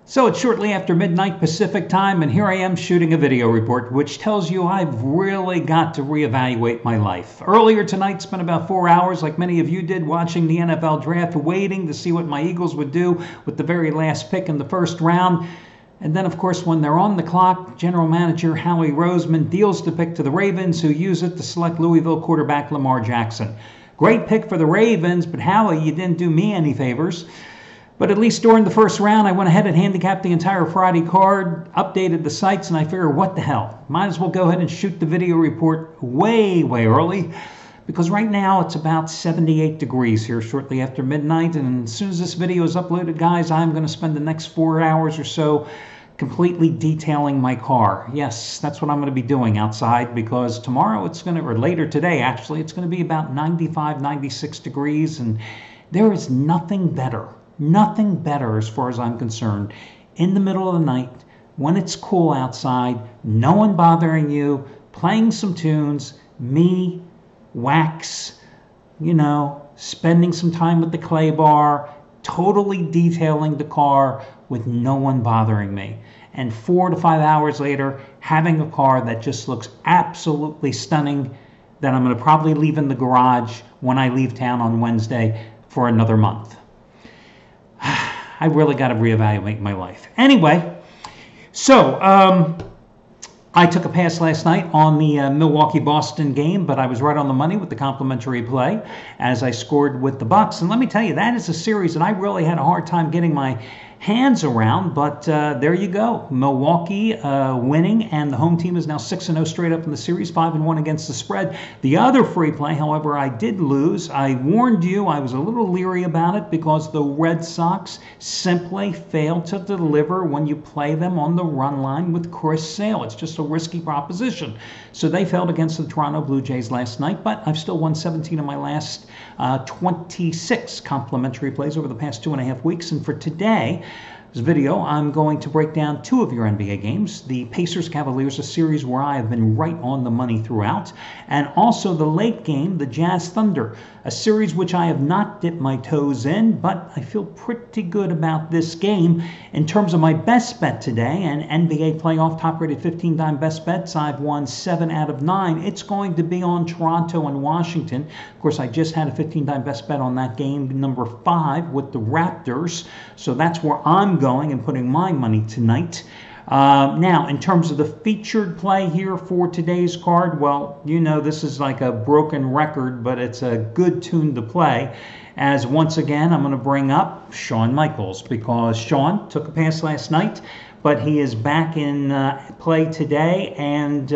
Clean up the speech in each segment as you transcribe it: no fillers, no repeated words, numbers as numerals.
So it's shortly after midnight Pacific time, and here I am shooting a video report which tells you I've really got to reevaluate my life. Earlier tonight, spent about 4 hours, like many of you did, watching the NFL draft, waiting to see what my Eagles would do with the very last pick in the first round. And then, of course, when they're on the clock, General Manager Howie Roseman deals the pick to the Ravens, who use it to select Louisville quarterback Lamar Jackson. Great pick for the Ravens, but Howie, you didn't do me any favors. But at least during the first round, I went ahead and handicapped the entire Friday card, updated the sites, and I figured, what the hell? Might as well go ahead and shoot the video report way early, because right now it's about 78 degrees here shortly after midnight. And as soon as this video is uploaded, guys, I'm going to spend the next 4 hours or so completely detailing my car. Yes, that's what I'm going to be doing outside, because tomorrow it's going to, or later today actually, it's going to be about 95, 96 degrees, and there is nothing better as far as I'm concerned in the middle of the night when it's cool outside, no one bothering you, playing some tunes, me, wax, spending some time with the clay bar, totally detailing the car with no one bothering me. And 4 to 5 hours later, having a car that just looks absolutely stunning, that I'm going to probably leave in the garage when I leave town on Wednesday for another month. I really got to reevaluate my life. Anyway, so I took a pass last night on the Milwaukee-Boston game, but I was right on the money with the complimentary play as I scored with the Bucks. And let me tell you, that is a series that I really had a hard time getting my hands around, but there you go. Milwaukee winning, and the home team is now 6-0 straight up in the series, 5-1 against the spread. The other free play, however, I did lose. I warned you, I was a little leery about it because the Red Sox simply fail to deliver when you play them on the run line with Chris Sale. It's just a risky proposition. So they failed against the Toronto Blue Jays last night, but I've still won 17 of my last 26 complimentary plays over the past 2.5 weeks. And for today, this video, I'm going to break down 2 of your NBA games. The Pacers Cavaliers, a series where I have been right on the money throughout. And also the late game, the Jazz Thunder, a series which I have not dipped my toes in, but I feel pretty good about this game. In terms of my best bet today, and NBA playoff top-rated 15-time best bets, I've won 7 out of 9. It's going to be on Toronto and Washington. Of course, I just had a 15-time best bet on that game, number 5, with the Raptors. So that's where I'm going and putting my money tonight. Now, in terms of the featured play here for today's card, well, this is like a broken record, but it's a good tune to play. As once again, I'm going to bring up Shawn Michaels, because Shawn took a pass last night, but he is back in play today, and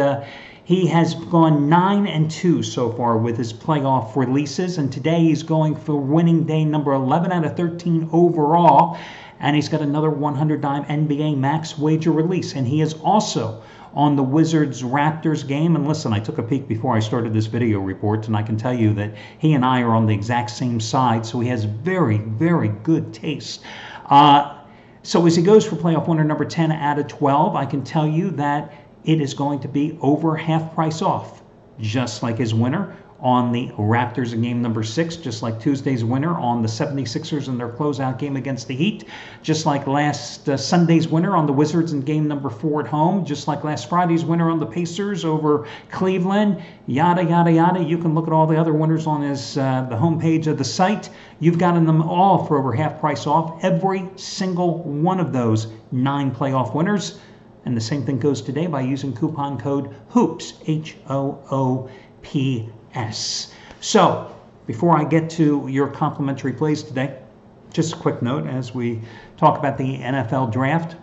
he has gone 9-2 so far with his playoff releases, and today he's going for winning day number 11 out of 13 overall. And he's got another 100-dime NBA max wager release. And he is also on the Wizards-Raptors game. And listen, I took a peek before I started this video report, and I can tell you that he and I are on the exact same side. So he has very good taste. So as he goes for playoff winner number 10 out of 12, I can tell you that it is going to be over half price off, just like his winner on the Raptors in game number 6, just like Tuesday's winner on the 76ers in their closeout game against the Heat, just like last Sunday's winner on the Wizards in game number 4 at home, just like last Friday's winner on the Pacers over Cleveland, yada, yada, yada. You can look at all the other winners on his the homepage of the site. You've gotten them all for over half price off, every single one of those 9 playoff winners. And the same thing goes today by using coupon code HOOPS, HOOPS. So, before I get to your complimentary plays today, just a quick note as we talk about the NFL draft.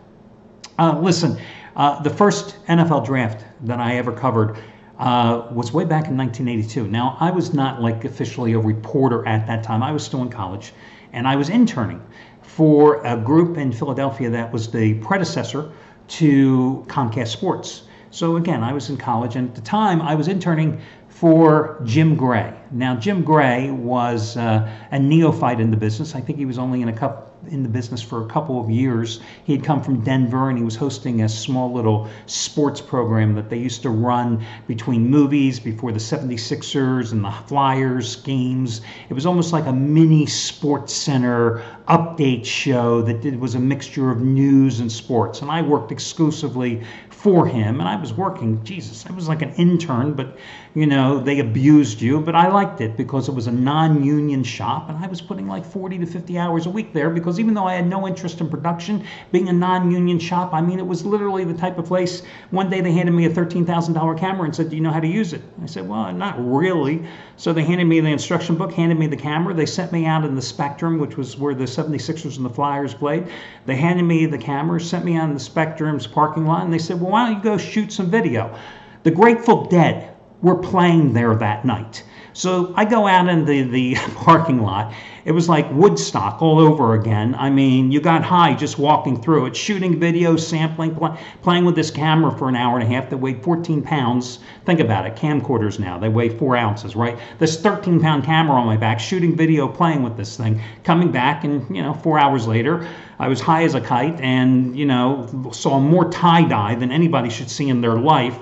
Listen, the first NFL draft that I ever covered was way back in 1982. Now, I was not like officially a reporter at that time. I was still in college, and I was interning for a group in Philadelphia that was the predecessor to Comcast Sports. So again, I was in college, and at the time I was interning for Jim Gray. Now, Jim Gray was a neophyte in the business. I think he was only in the business for a couple of years. He had come from Denver, and he was hosting a small little sports program that they used to run between movies before the 76ers and the Flyers games. It was almost like a mini sports center update show that was a mixture of news and sports. And I worked exclusively for him. And I was working, Jesus, I was like an intern, but, you know, they abused you. But I liked it because it was a non-union shop. And I was putting like 40 to 50 hours a week there because even though I had no interest in production, being a non-union shop, I mean, it was literally the type of place. One day they handed me a $13,000 camera and said, do you know how to use it? I said, well, not really. So they handed me the instruction book, handed me the camera. They sent me out in the Spectrum, which was where the 76ers and the Flyers played. They handed me the camera, sent me out in the Spectrum's parking lot, and they said, well, why don't you go shoot some video? The Grateful Dead were playing there that night. So I go out in the parking lot. It was like Woodstock all over again. I mean, you got high just walking through it, shooting video, sampling, playing with this camera for an hour and a half that weighed 14 pounds. Think about it, camcorders now, they weigh 4 ounces, right? This 13-pound camera on my back, shooting video, playing with this thing, coming back, and, you know, 4 hours later, I was high as a kite and, you know, saw more tie-dye than anybody should see in their life.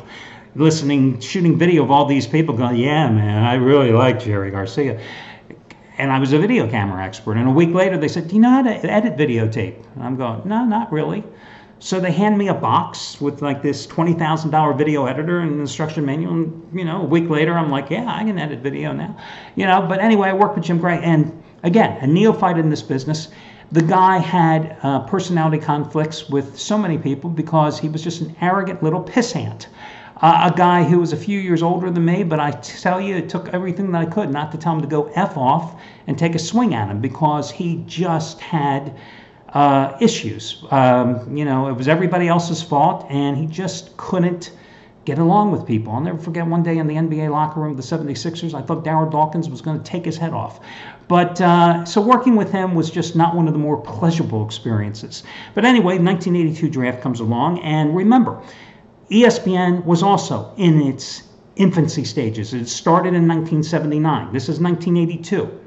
Shooting video of all these people going, yeah, man, I really like Jerry Garcia. And I was a video camera expert. And a week later, they said, do you know how to edit videotape? And I'm going, no, not really. So they hand me a box with like this $20,000 video editor and an instruction manual. And, you know, a week later, I'm like, yeah, I can edit video now. You know, but anyway, I worked with Jim Gray. And again, a neophyte in this business. The guy had personality conflicts with so many people because he was just an arrogant little pissant. A guy who was a few years older than me, but I tell you, it took everything that I could not to tell him to go F off and take a swing at him because he just had issues. You know, it was everybody else's fault, and he just couldn't get along with people. I'll never forget one day in the NBA locker room of the 76ers, I thought Darryl Dawkins was going to take his head off. But so working with him was just not one of the more pleasurable experiences. But anyway, 1982 draft comes along, and remember, ESPN was also in its infancy stages. It started in 1979. This is 1982.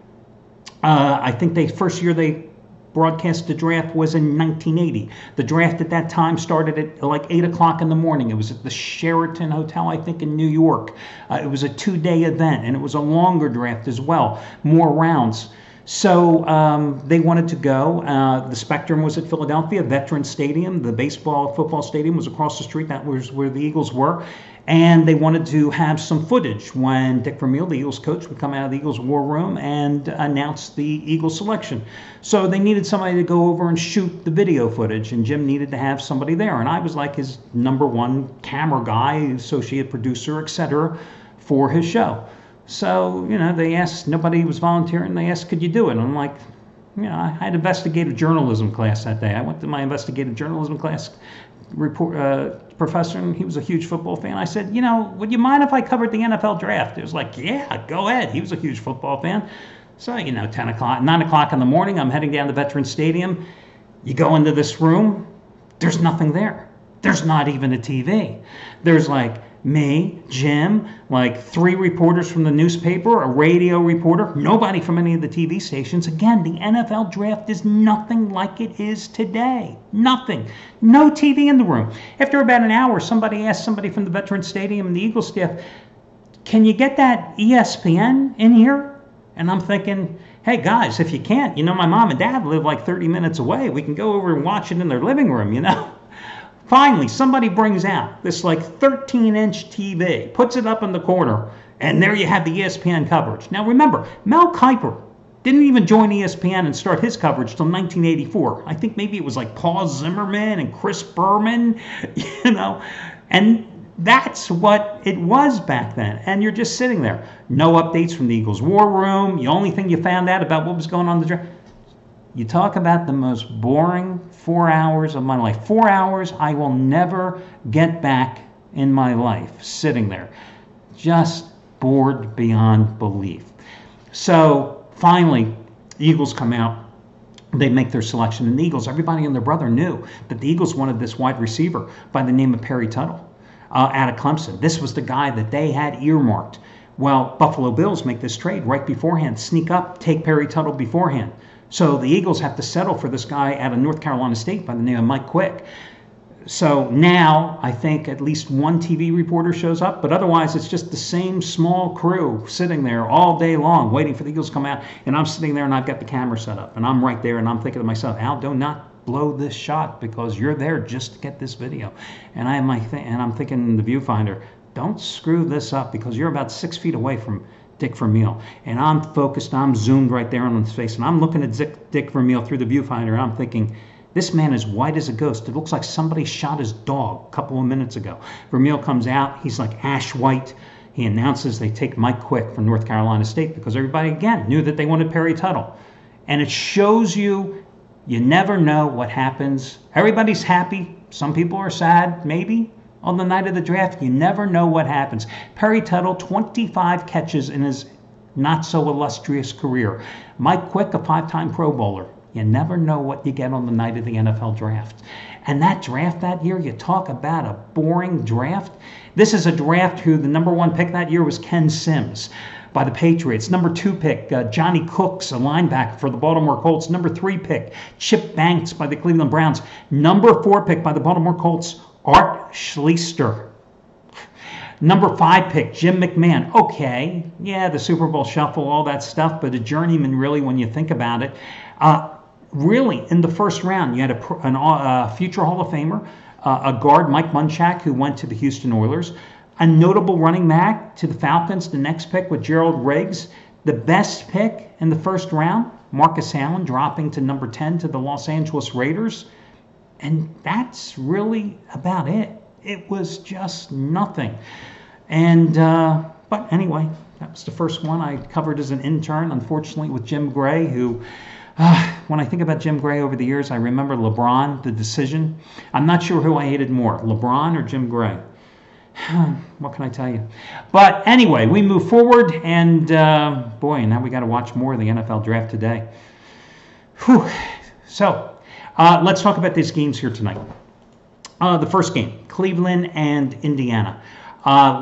I think the first year they broadcast the draft was in 1980. The draft at that time started at like 8 o'clock in the morning. It was at the Sheraton Hotel, I think, in New York. It was a 2-day event, and it was a longer draft as well, more rounds. So they wanted to go. The Spectrum was at Philadelphia, Veterans Stadium. The baseball, football stadium was across the street. That was where the Eagles were. And they wanted to have some footage when Dick Vermeil, the Eagles coach, would come out of the Eagles war room and announce the Eagles selection. So they needed somebody to go over and shoot the video footage, and Jim needed to have somebody there. And I was like his #1 camera guy, associate producer, etc., for his show. So, you know, they asked, nobody was volunteering. They asked, could you do it? And I'm like, you know, I had investigative journalism class that day. I went to my investigative journalism class professor, and he was a huge football fan. I said, you know, would you mind if I covered the NFL draft? It was like, yeah, go ahead. He was a huge football fan. So, you know, 9 o'clock in the morning, I'm heading down to Veterans Stadium. You go into this room, there's nothing there. There's not even a TV. There's like me, Jim, like 3 reporters from the newspaper, a radio reporter, nobody from any of the TV stations. Again, the NFL draft is nothing like it is today. Nothing. No TV in the room. After about an hour, somebody asked somebody from the Veterans Stadium and the Eagles staff, can you get that ESPN in here? And I'm thinking, hey guys, if you can't, you know, my mom and dad live like 30 minutes away. We can go over and watch it in their living room, you know. Finally, somebody brings out this like 13-inch TV, puts it up in the corner, and there you have the ESPN coverage. Now remember, Mel Kiper didn't even join ESPN and start his coverage till 1984. I think maybe it was like Paul Zimmerman and Chris Berman, you know, and that's what it was back then. And you're just sitting there. No updates from the Eagles war room. The only thing you found out about what was going on in the draft. You talk about the most boring 4 hours of my life. 4 hours I will never get back in my life sitting there. Just bored beyond belief. So finally, the Eagles come out. They make their selection. And the Eagles, everybody and their brother knew that the Eagles wanted this wide receiver by the name of Perry Tuttle out of Clemson. This was the guy that they had earmarked. Well, Buffalo Bills make this trade right beforehand. Sneak up, take Perry Tuttle beforehand. So the Eagles have to settle for this guy out of North Carolina State by the name of Mike Quick. So now I think at least one TV reporter shows up, but otherwise it's just the same small crew sitting there all day long waiting for the Eagles to come out. And I'm sitting there and I've got the camera set up and I'm right there and I'm thinking to myself, Al, do not blow this shot because you're there just to get this video. And I have my and I'm thinking in the viewfinder, don't screw this up because you're about 6 feet away from Dick Vermeil. And I'm focused, I'm zoomed right there on his face and I'm looking at Dick Vermeil through the viewfinder and I'm thinking, this man is white as a ghost. It looks like somebody shot his dog a couple of minutes ago. Vermeil comes out. He's like ash white. He announces they take Mike Quick from North Carolina State because everybody, again, knew that they wanted Perry Tuttle. And it shows you, you never know what happens. Everybody's happy. Some people are sad, maybe, on the night of the draft. You never know what happens. Perry Tuttle, 25 catches in his not-so-illustrious career. Mike Quick, a 5-time Pro Bowler. You never know what you get on the night of the NFL draft. And that draft that year, you talk about a boring draft. This is a draft who the #1 pick that year was Ken Sims by the Patriots. #2 pick, Johnny Cooks, a linebacker for the Baltimore Colts. #3 pick, Chip Banks by the Cleveland Browns. #4 pick by the Baltimore Colts, Art Schlichter. #5 pick, Jim McMahon. Okay, yeah, the Super Bowl shuffle, all that stuff, but a journeyman really when you think about it. Really, in the first round, you had a future Hall of Famer, a guard, Mike Munchak, who went to the Houston Oilers, a notable running back to the Falcons, the next pick with Gerald Riggs, the best pick in the first round, Marcus Allen, dropping to #10 to the Los Angeles Raiders. And that's really about it. It was just nothing. And, but anyway, that was the first one I covered as an intern, unfortunately, with Jim Gray, who... when I think about Jim Gray over the years, I remember LeBron, the decision. I'm not sure who I hated more, LeBron or Jim Gray. What can I tell you? But anyway, we move forward, and boy, now we got to watch more of the NFL draft today. Whew. So let's talk about these games here tonight. The first game, Cleveland and Indiana.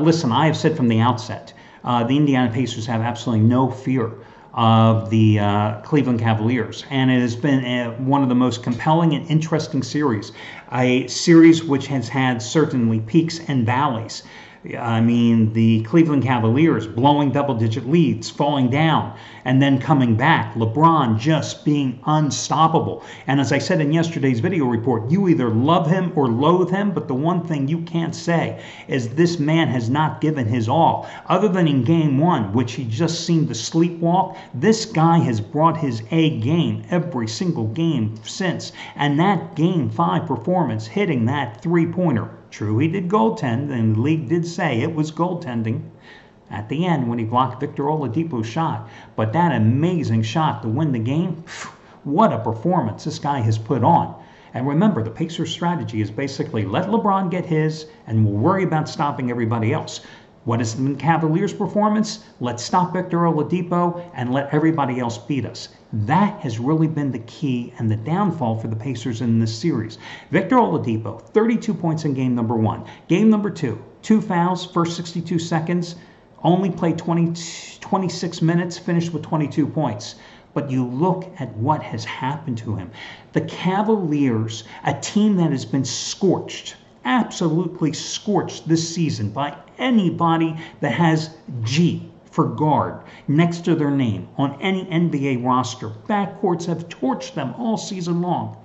Listen, I have said from the outset, the Indiana Pacers have absolutely no fear of the Cleveland Cavaliers, and it has been one of the most compelling and interesting series, a series which has had certainly peaks and valleys. I mean, the Cleveland Cavaliers blowing double-digit leads, falling down, and then coming back. LeBron just being unstoppable. And as I said in yesterday's video report, you either love him or loathe him, but the one thing you can't say is this man has not given his all. Other than in Game 1, which he just seemed to sleepwalk, this guy has brought his A game every single game since. And that Game 5 performance, hitting that three-pointer, true, he did goaltend, and the league did say it was goaltending at the end when he blocked Victor Oladipo's shot. But that amazing shot to win the game, what a performance this guy has put on. And remember, the Pacers' strategy is basically let LeBron get his, and we'll worry about stopping everybody else. What is the Cavaliers' performance? Let's stop Victor Oladipo and let everybody else beat us. That has really been the key and the downfall for the Pacers in this series. Victor Oladipo, 32 points in game #1. Game #2, 2 fouls, first 62 seconds, only played 26 minutes, finished with 22 points. But you look at what has happened to him. The Cavaliers, a team that has been scorched, absolutely scorched this season by anybody that has G for guard next to their name on any NBA roster. Backcourts have torched them all season long.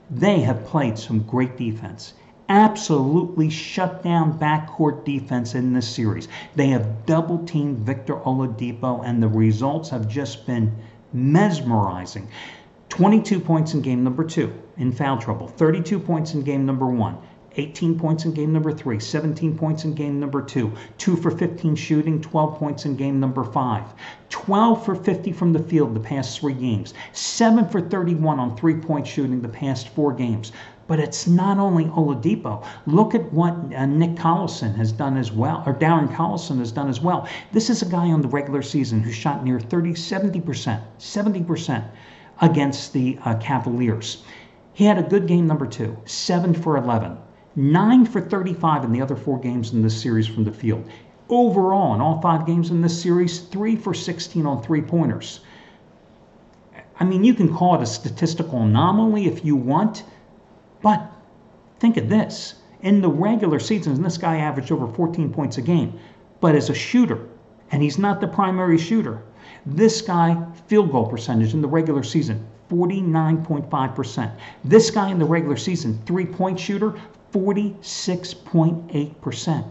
They have played some great defense. Absolutely shut down backcourt defense in this series. They have double-teamed Victor Oladipo, and the results have just been mesmerizing. 22 points in game #2 in foul trouble. 32 points in game #1. 18 points in game #3, 17 points in game #2, 2 for 15 shooting, 12 points in game #5, 12 for 50 from the field the past 3 games, 7 for 31 on 3-point shooting the past 4 games. But it's not only Oladipo. Look at what Nick Collison has done as well, or Darren Collison has done as well. This is a guy on the regular season who shot near 70% against the Cavaliers. He had a good game #2, 7 for 11. 9 for 35 in the other 4 games in this series from the field. Overall, in all 5 games in this series, 3 for 16 on 3-pointers. I mean, you can call it a statistical anomaly if you want, but Think of this. In the regular season, this guy averaged over 14 points a game, but as a shooter, and he's not the primary shooter, this guy, field goal percentage in the regular season, 49.5%. This guy in the regular season, three-point shooter, 46.8%.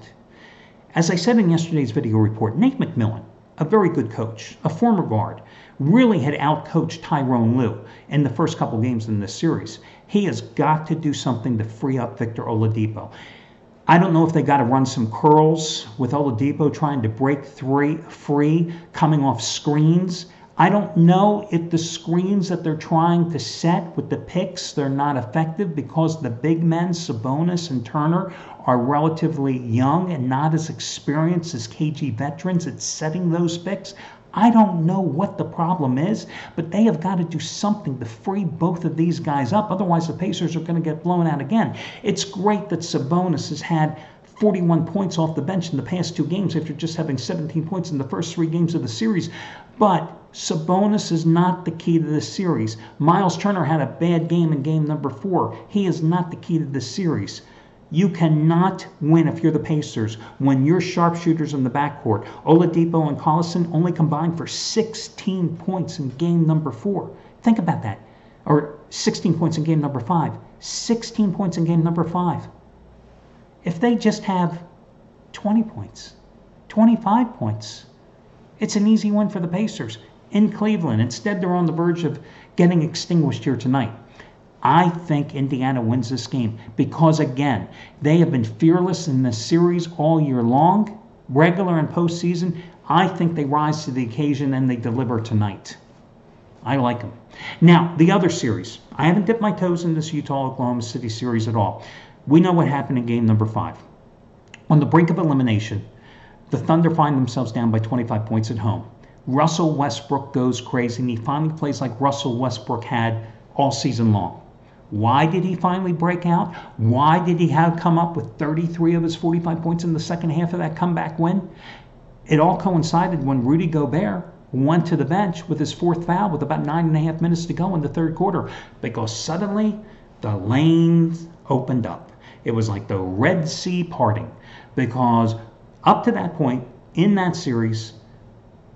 As I said in yesterday's video report, Nate McMillan, a very good coach, a former guard, really had outcoached Tyrone Lue in the first couple games in this series. He has got to do something to free up Victor Oladipo. I don't know if they got to run some curls with Oladipo trying to break free, coming off screens. I don't know if the screens that they're trying to set with the picks, they're not effective because the big men, Sabonis and Turner, are relatively young and not as experienced as KG veterans at setting those picks. I don't know what the problem is, but they have got to do something to free both of these guys up. Otherwise, the Pacers are going to get blown out again. It's great that Sabonis has had 41 points off the bench in the past 2 games after just having 17 points in the first 3 games of the series. But Sabonis is not the key to this series. Miles Turner had a bad game in game number 4. He is not the key to this series. You cannot win if you're the Pacers when your sharpshooters in the backcourt, Oladipo and Collison, only combined for 16 points in game number 4. Think about that. Or 16 points in game number 5. 16 points in game number 5. If they just have 20 points, 25 points, it's an easy win for the Pacers in Cleveland. Instead, they're on the verge of getting extinguished here tonight. I think Indiana wins this game because, again, they have been fearless in this series all year long, regular and postseason. I think they rise to the occasion and they deliver tonight. I like them. Now, the other series. I haven't dipped my toes in this Utah-Oklahoma City series at all. We know what happened in game number 5. On the brink of elimination, the Thunder find themselves down by 25 points at home. Russell Westbrook goes crazy, and he finally plays like Russell Westbrook had all season long. Why did he finally break out? Why did he come up with 33 of his 45 points in the second half of that comeback win? It all coincided when Rudy Gobert went to the bench with his 4th foul with about 9.5 minutes to go in the 3rd quarter, because suddenly the lanes opened up. It was like the Red Sea parting, because up to that point in that series,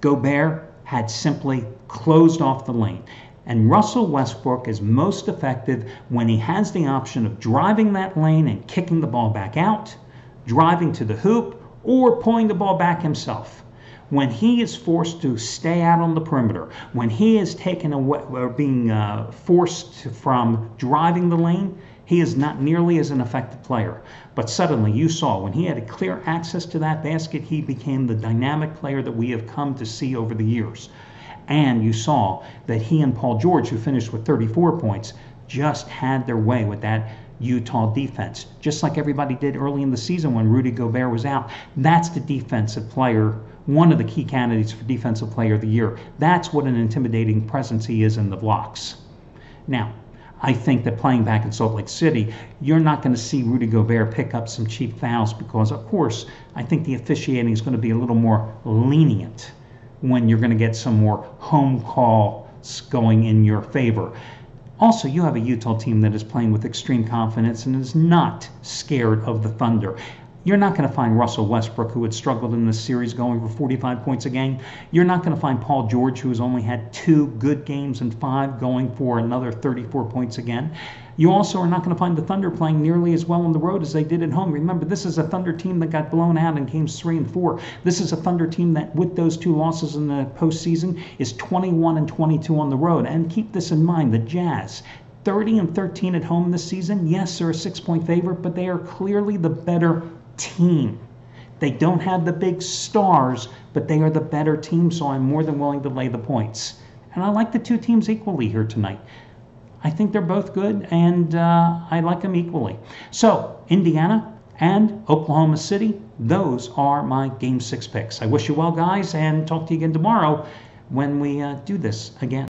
Gobert had simply closed off the lane. And Russell Westbrook is most effective when he has the option of driving that lane and kicking the ball back out, driving to the hoop, or pulling the ball back himself. When he is forced to stay out on the perimeter, when he is taken away or being forced from driving the lane, he is not nearly as an effective player. But suddenly you saw when he had a clear access to that basket, he became the dynamic player that we have come to see over the years. And you saw that he and Paul George, who finished with 34 points, just had their way with that Utah defense, just like everybody did early in the season when Rudy Gobert was out. That's the defensive player, one of the key candidates for Defensive Player of the Year. That's what an intimidating presence he is in the blocks. Now, I think that playing back in Salt Lake City, you're not going to see Rudy Gobert pick up some cheap fouls because, of course, I think the officiating is going to be a little more lenient when you're going to get some more home calls going in your favor. Also, you have a Utah team that is playing with extreme confidence and is not scared of the Thunder. You're not going to find Russell Westbrook, who had struggled in this series, going for 45 points a game. You're not going to find Paul George, who has only had 2 good games and 5, going for another 34 points again. You also are not going to find the Thunder playing nearly as well on the road as they did at home. Remember, this is a Thunder team that got blown out in games 3 and 4. This is a Thunder team that, with those 2 losses in the postseason, is 21-22 on the road. And keep this in mind, the Jazz, 30-13 at home this season. Yes, they're a 6-point favorite, but they are clearly the better team. They don't have the big stars, but they are the better team, so I'm more than willing to lay the points. And I like the 2 teams equally here tonight. I think they're both good, and I like them equally. So, Indiana and Oklahoma City, those are my Game 6 picks. I wish you well, guys, and talk to you again tomorrow when we do this again.